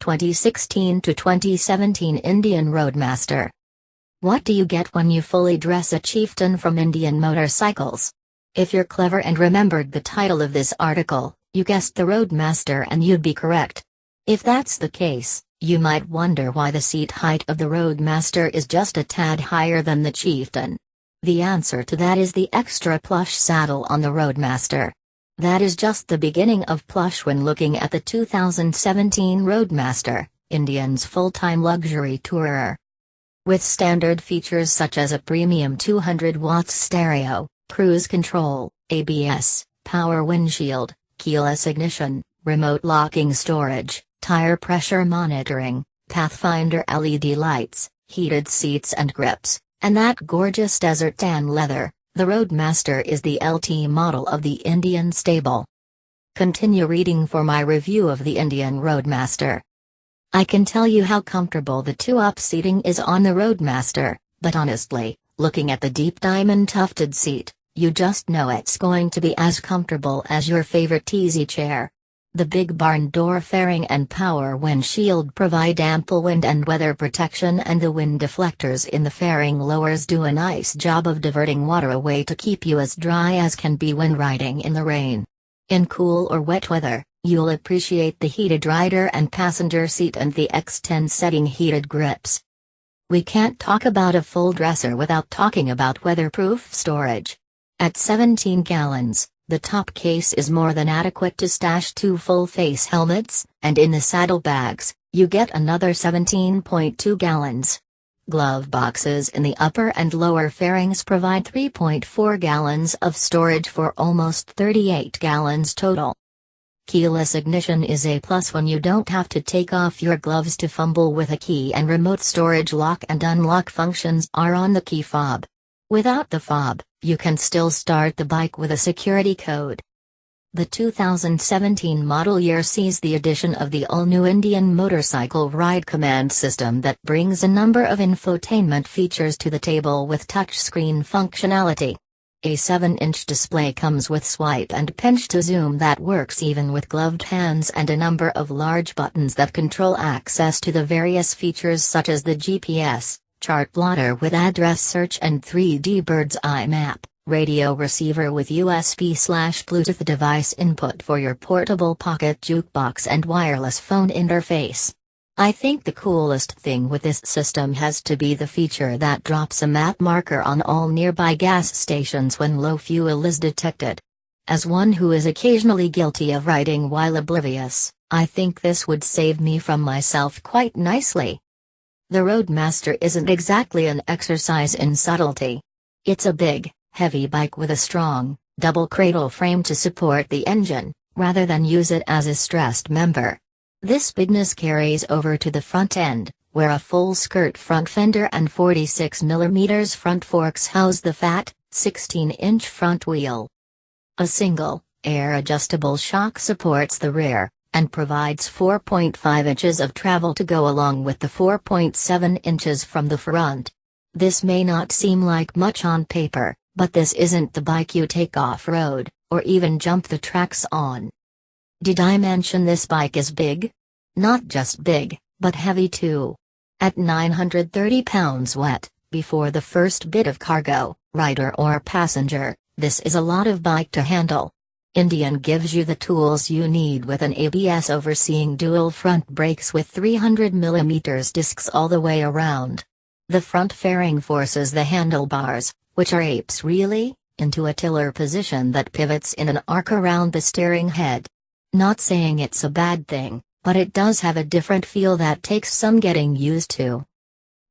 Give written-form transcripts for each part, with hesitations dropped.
2016 to 2017 Indian Roadmaster. What do you get when you fully dress a Chieftain from Indian Motorcycles? If you're clever and remembered the title of this article, you guessed the Roadmaster and you'd be correct. If that's the case, you might wonder why the seat height of the Roadmaster is just a tad higher than the Chieftain. The answer to that is the extra plush saddle on the Roadmaster. That is just the beginning of plush when looking at the 2017 Roadmaster, Indian's full-time luxury tourer. With standard features such as a premium 200 watts stereo, cruise control, ABS, power windshield, keyless ignition, remote locking storage, tire pressure monitoring, Pathfinder LED lights, heated seats and grips, and that gorgeous desert tan leather, the Roadmaster is the LT model of the Indian stable. Continue reading for my review of the Indian Roadmaster. I can tell you how comfortable the two-up seating is on the Roadmaster, but honestly, looking at the deep diamond tufted seat, you just know it's going to be as comfortable as your favorite easy chair. The big barn door fairing and power windshield provide ample wind and weather protection, and the wind deflectors in the fairing lowers do a nice job of diverting water away to keep you as dry as can be when riding in the rain. In cool or wet weather, you'll appreciate the heated rider and passenger seat and the X10 setting heated grips. We can't talk about a full dresser without talking about weatherproof storage. At 17 gallons, the top case is more than adequate to stash 2 full-face helmets, and in the saddlebags, you get another 17.2 gallons. Glove boxes in the upper and lower fairings provide 3.4 gallons of storage for almost 38 gallons total. Keyless ignition is a plus when you don't have to take off your gloves to fumble with a key, and remote storage lock and unlock functions are on the key fob. Without the fob, you can still start the bike with a security code. The 2017 model year sees the addition of the all-new Indian Motorcycle Ride Command System that brings a number of infotainment features to the table with touchscreen functionality. A 7-inch display comes with swipe and pinch to zoom that works even with gloved hands, and a number of large buttons that control access to the various features such as the GPS, chart plotter with address search and 3D bird's eye map, radio receiver with USB/Bluetooth device input for your portable pocket jukebox, and wireless phone interface. I think the coolest thing with this system has to be the feature that drops a map marker on all nearby gas stations when low fuel is detected. As one who is occasionally guilty of riding while oblivious, I think this would save me from myself quite nicely. The Roadmaster isn't exactly an exercise in subtlety. It's a big, heavy bike with a strong, double cradle frame to support the engine, rather than use it as a stressed member. This bigness carries over to the front end, where a full-skirt front fender and 46mm front forks house the fat, 16-inch front wheel. A single, air-adjustable shock supports the rear, and provides 4.5 inches of travel to go along with the 4.7 inches from the front. This may not seem like much on paper, but this isn't the bike you take off-road, or even jump the tracks on. Did I mention this bike is big? Not just big, but heavy too. At 930 pounds wet, before the first bit of cargo, rider or passenger, this is a lot of bike to handle. Indian gives you the tools you need with an ABS overseeing dual front brakes with 300mm discs all the way around. The front fairing forces the handlebars, which are apes really, into a tiller position that pivots in an arc around the steering head. Not saying it's a bad thing, but it does have a different feel that takes some getting used to.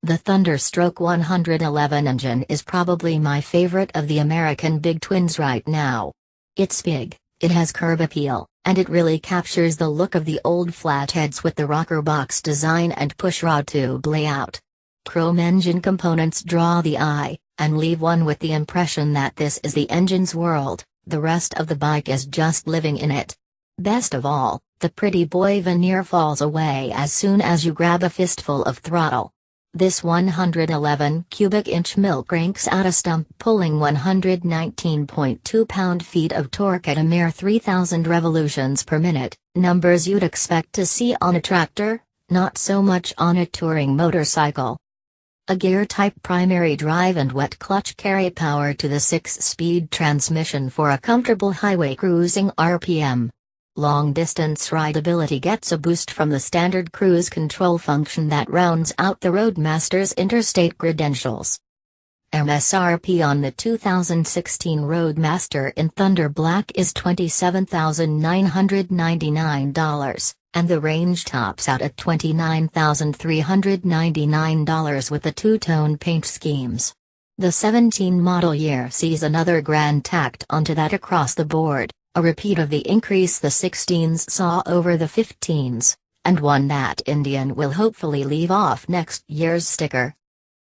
The Thunderstroke 111 engine is probably my favorite of the American big twins right now. It's big, it has curb appeal, and it really captures the look of the old flatheads with the rocker box design and pushrod tube layout. Chrome engine components draw the eye, and leave one with the impression that this is the engine's world, the rest of the bike is just living in it. Best of all, the pretty boy veneer falls away as soon as you grab a fistful of throttle. This 111 cubic inch mill cranks out a stump pulling 119.2 pound-feet of torque at a mere 3,000 revolutions per minute, numbers you'd expect to see on a tractor, not so much on a touring motorcycle. A gear-type primary drive and wet clutch carry power to the 6-speed transmission for a comfortable highway cruising RPM. Long-distance rideability gets a boost from the standard cruise control function that rounds out the Roadmaster's interstate credentials. MSRP on the 2016 Roadmaster in Thunder Black is $27,999, and the range tops out at $29,399 with the two-tone paint schemes. The 17 model year sees another grand tacked onto that across the board, a repeat of the increase the 16s saw over the 15s, and one that Indian will hopefully leave off next year's sticker.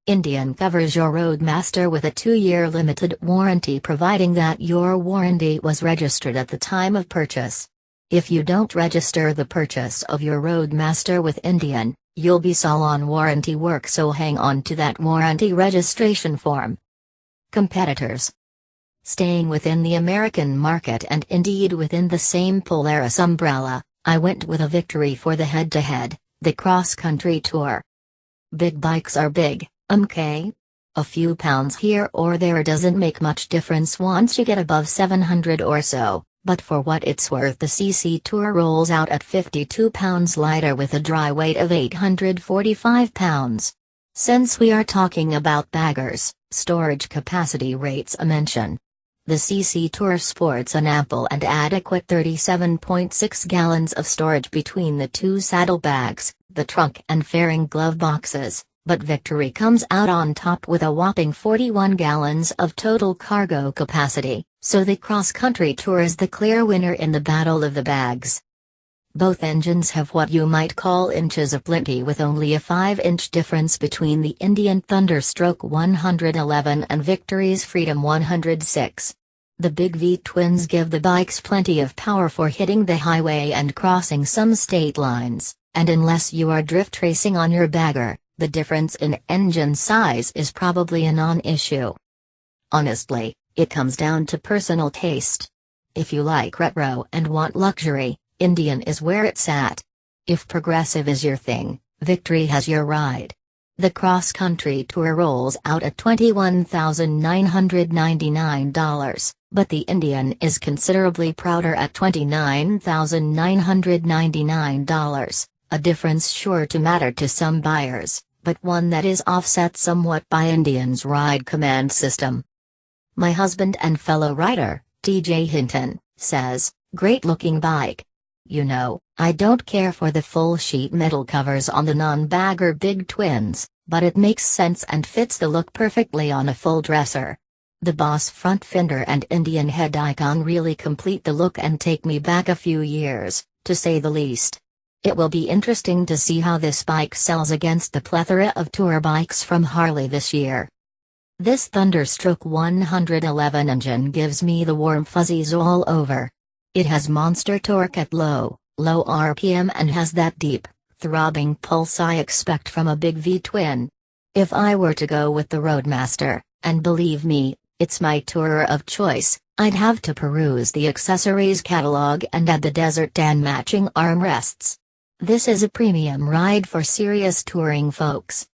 Indian covers your Roadmaster with a 2-year limited warranty providing that your warranty was registered at the time of purchase. If you don't register the purchase of your Roadmaster with Indian, you'll be sole on warranty work, so hang on to that warranty registration form. Competitors. Staying within the American market and indeed within the same Polaris umbrella, I went with a victory for the head-to-head, the cross-country tour. Big bikes are big. Okay? A few pounds here or there doesn't make much difference once you get above 700 or so, but for what it's worth the CC Tour rolls out at 52 pounds lighter with a dry weight of 845 pounds. Since we are talking about baggers, storage capacity rates a mention. The CC Tour sports an ample and adequate 37.6 gallons of storage between the two saddlebags, the trunk and fairing glove boxes. But Victory comes out on top with a whopping 41 gallons of total cargo capacity, so the cross-country tour is the clear winner in the battle of the bags. Both engines have what you might call inches aplenty, with only a 5-inch difference between the Indian Thunderstroke 111 and Victory's Freedom 106. The Big V twins give the bikes plenty of power for hitting the highway and crossing some state lines, and unless you are drift racing on your bagger, the difference in engine size is probably a non-issue. Honestly, it comes down to personal taste. If you like retro and want luxury, Indian is where it's at. If progressive is your thing, Victory has your ride. The cross-country tour rolls out at $21,999, but the Indian is considerably prouder at $29,999. A difference sure to matter to some buyers, but one that is offset somewhat by Indian's ride command system. My husband and fellow rider, TJ Hinton, says, "Great looking bike. You know, I don't care for the full sheet metal covers on the non-bagger Big Twins, but it makes sense and fits the look perfectly on a full dresser. The Boss front fender and Indian head icon really complete the look and take me back a few years, to say the least. It will be interesting to see how this bike sells against the plethora of tour bikes from Harley this year." This Thunderstroke 111 engine gives me the warm fuzzies all over. It has monster torque at low RPM and has that deep, throbbing pulse I expect from a Big V twin. If I were to go with the Roadmaster, and believe me, it's my tourer of choice, I'd have to peruse the accessories catalog and add the Desert Dan matching armrests. This is a premium ride for serious touring folks.